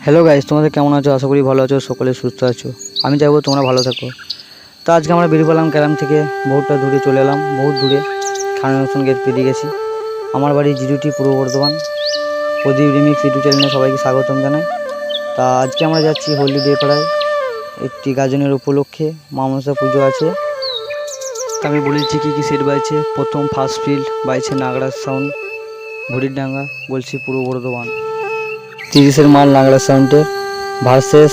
Hello guys, তোমাদের কেমন আছো? আশা করি ভালো আছো, সকলে সুস্থ আছো। আমি চাইবো তোমরা ভালো থাকো। তো আজকে আমরা বেরিয়ে পড়লাম গ্রাম থেকে, বহুতটা দূরে চলে এলাম, বহুত দূরে খানারসন গেট পেরিয়ে গেছি। আমার বাড়ি জিডুটি, পূর্ব বর্ধমান। প্রদীপ রিমিক্স ইউটিউব চ্যানেলে সবাইকে স্বাগতম জানাই। তা আজকে আমরা যাচ্ছি হলদিডে পাড়ায়, একটি গাজনের উপলক্ষে মা মনসা পুজো আছে। তা আমি বলেছি কী কী সেট বাইছে। প্রথম ফার্স্ট ফিল্ড বাইছে নাগড়া সাউন্ড, ঘড়িরডাঙ্গা, বলছি পূর্ব বর্ধমান। 30-এর মাল নাগড়া সাউন্ডের ভার্সেস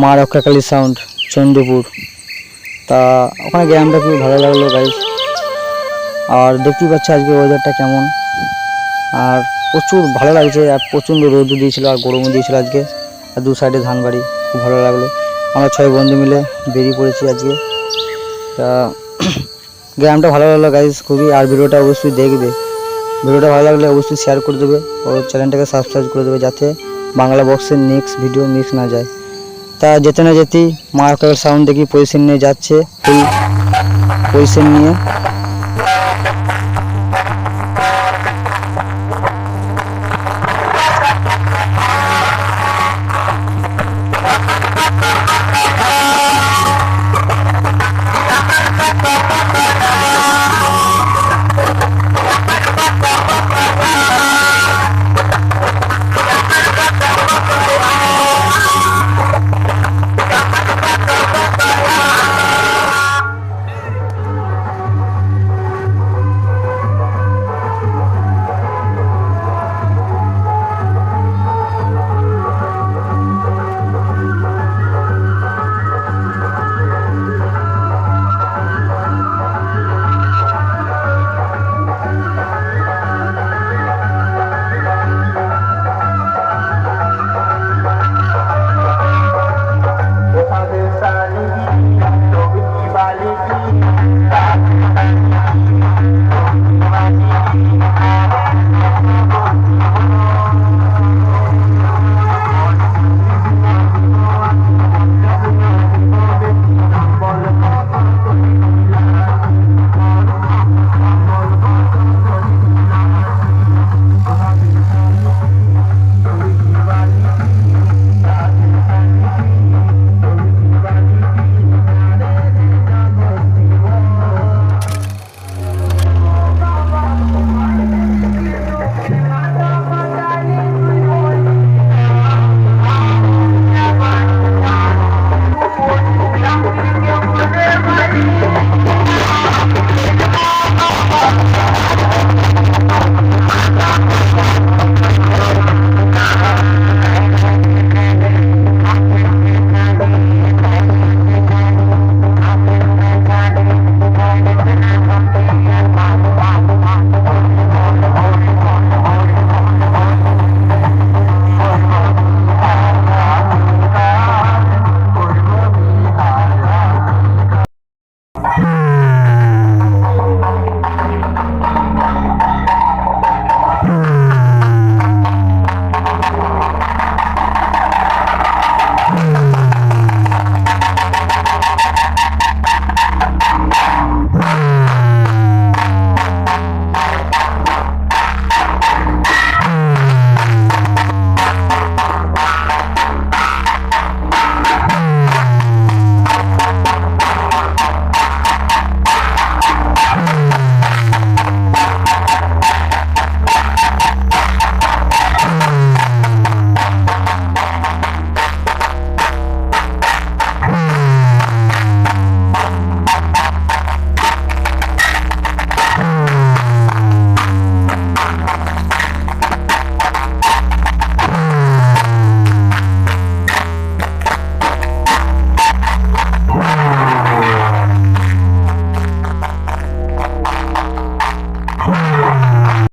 মা রক্ষাকালী সাউন্ড, চন্দ্রপুর। তা ওখানে গ্রামটা খুবই ভালো লাগলো গাইস। আর দেখতেই পাচ্ছি আজকে ওয়েদারটা কেমন, আর প্রচুর ভালো লাগছে। আর প্রচণ্ড রোদ দিয়েছিল আর গরমও দিয়েছিল আজকে। আর দু সাইডে ধান বাড়ি, খুব ভালো লাগলো। আমরা 6 বন্ধু মিলে বেরিয়ে পড়েছি আজকে। তা গ্রামটা ভালো লাগলো গাইস খুবই। আর ভিডিওটা অবশ্যই দেখবে, ভিডিওটা ভালো লাগলে অবশ্যই শেয়ার করে দেবে ও চ্যানেলটাকে সাবস্ক্রাইব করে দেবে, যাতে বাংলা বক্সের নেক্সট ভিডিও মিস না যায়। তা যেতে না যেতেই মার্কার সাউন্ড দেখি পজিশন নিয়ে যাচ্ছে, ফুল পজিশন নিয়ে